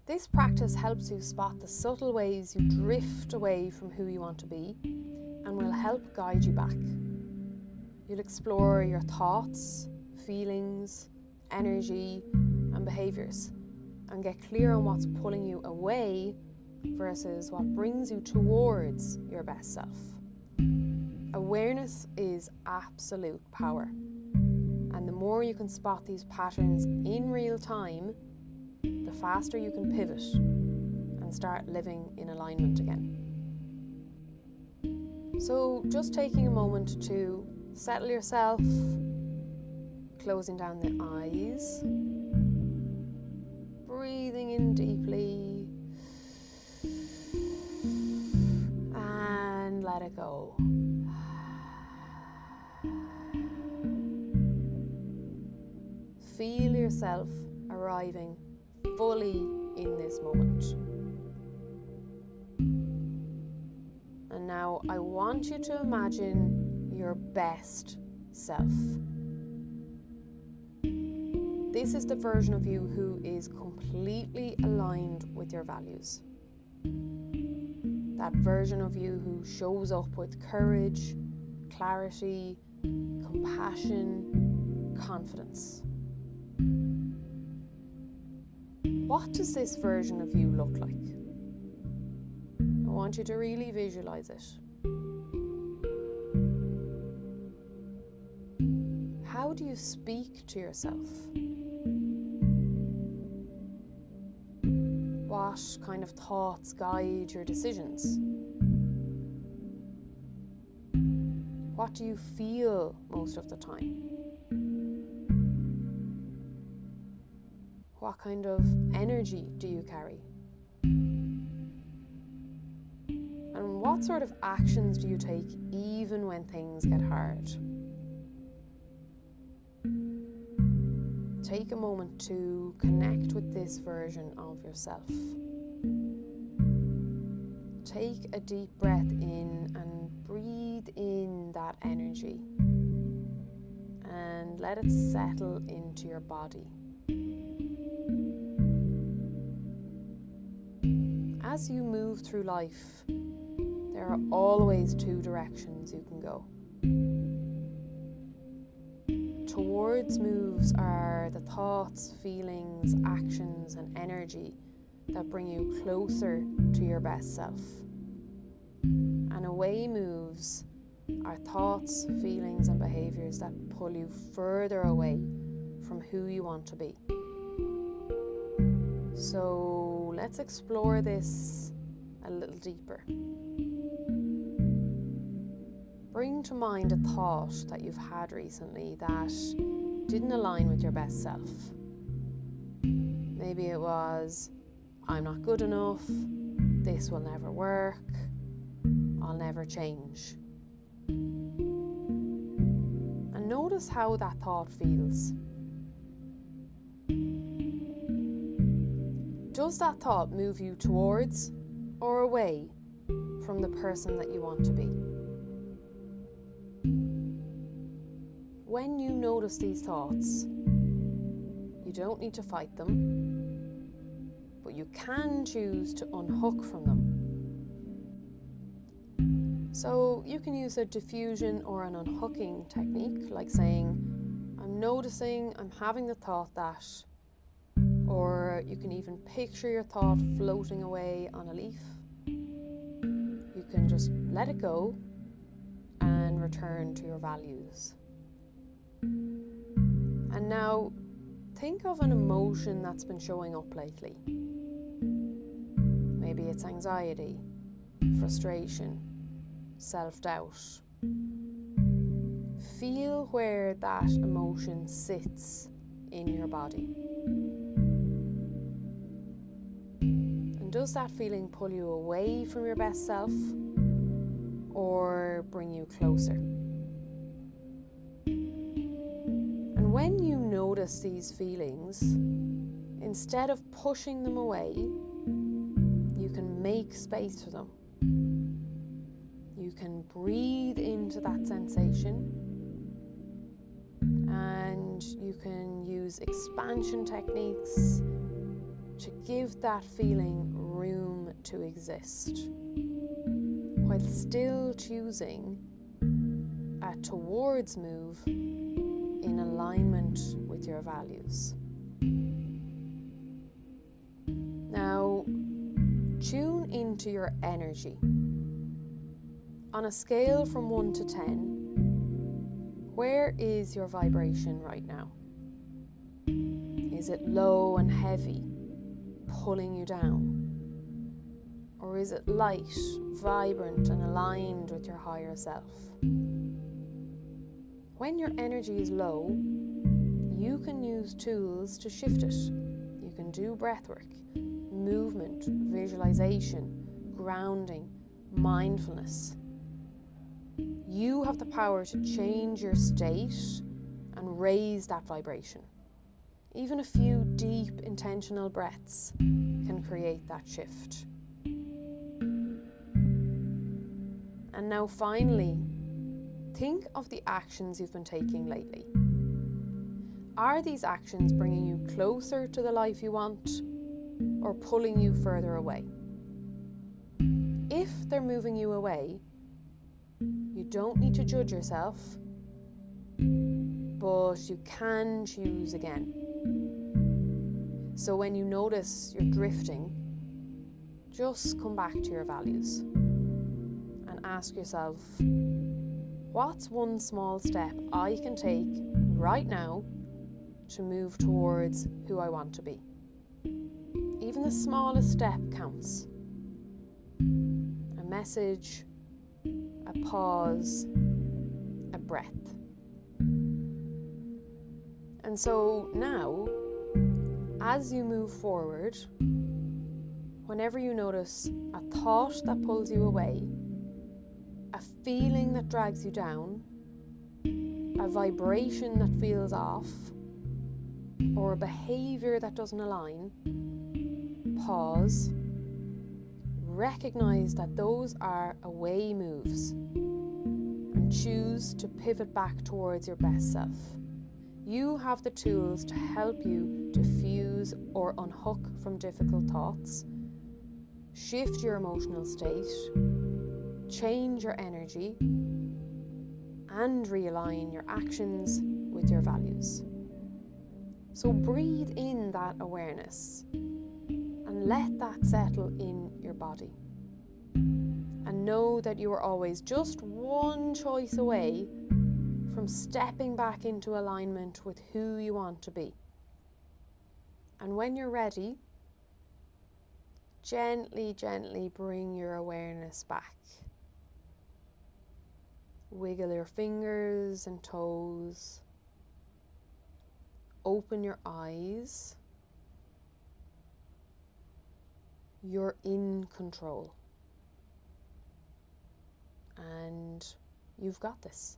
This practice helps you spot the subtle ways you drift away from who you want to be and will help guide you back. You'll explore your thoughts, feelings, energy, and behaviours, and get clear on what's pulling you away versus what brings you towards your best self. Awareness is absolute power, and the more you can spot these patterns in real time, the faster you can pivot and start living in alignment again. So just taking a moment to settle yourself, closing down the eyes, breathing in deeply, and let it go. Feel yourself arriving fully in this moment. And now I want you to imagine your best self. This is the version of you who is completely aligned with your values. That version of you who shows up with courage, clarity, compassion, confidence. What does this version of you look like? I want you to really visualize it. How do you speak to yourself? What kind of thoughts guide your decisions? What do you feel most of the time? What kind of energy do you carry? And what sort of actions do you take even when things get hard? Take a moment to connect with this version of yourself. Take a deep breath in and breathe in that energy. And let it settle into your body. As you move through life, there are always two directions you can go. Towards moves are the thoughts, feelings, actions, and energy that bring you closer to your best self. And away moves are thoughts, feelings, and behaviours that pull you further away from who you want to be. So let's explore this a little deeper. Bring to mind a thought that you've had recently that didn't align with your best self. Maybe it was, I'm not good enough, this will never work, I'll never change. And notice how that thought feels. Does that thought move you towards or away from the person that you want to be? When you notice these thoughts, you don't need to fight them, but you can choose to unhook from them. So you can use a diffusion or an unhooking technique, like saying, I'm noticing I'm having the thought that, or you can even picture your thought floating away on a leaf. You can just let it go and return to your values. And now, think of an emotion that's been showing up lately. Maybe it's anxiety, frustration, self-doubt. Feel where that emotion sits in your body. And does that feeling pull you away from your best self or bring you closer? When you notice these feelings, instead of pushing them away, you can make space for them. You can breathe into that sensation, and you can use expansion techniques to give that feeling room to exist, while still choosing a towards move in alignment with your values. Now, tune into your energy. On a scale from 1 to 10, where is your vibration right now? Is it low and heavy, pulling you down? Or is it light, vibrant, and aligned with your higher self? When your energy is low, you can use tools to shift it. You can do breathwork, movement, visualization, grounding, mindfulness. You have the power to change your state and raise that vibration. Even a few deep, intentional breaths can create that shift. And now finally, think of the actions you've been taking lately. Are these actions bringing you closer to the life you want or pulling you further away? If they're moving you away, you don't need to judge yourself, but you can choose again. So when you notice you're drifting, just come back to your values and ask yourself, what's one small step I can take right now to move towards who I want to be? Even the smallest step counts. A message, a pause, a breath. And so now, as you move forward, whenever you notice a thought that pulls you away, a feeling that drags you down, a vibration that feels off, or a behaviour that doesn't align, pause, recognize that those are away moves, and choose to pivot back towards your best self. You have the tools to help you diffuse or unhook from difficult thoughts, shift your emotional state, change your energy, and realign your actions with your values. So breathe in that awareness and let that settle in your body. And know that you are always just one choice away from stepping back into alignment with who you want to be. And when you're ready, gently, gently bring your awareness back. Wiggle your fingers and toes. Open your eyes. You're in control. And you've got this.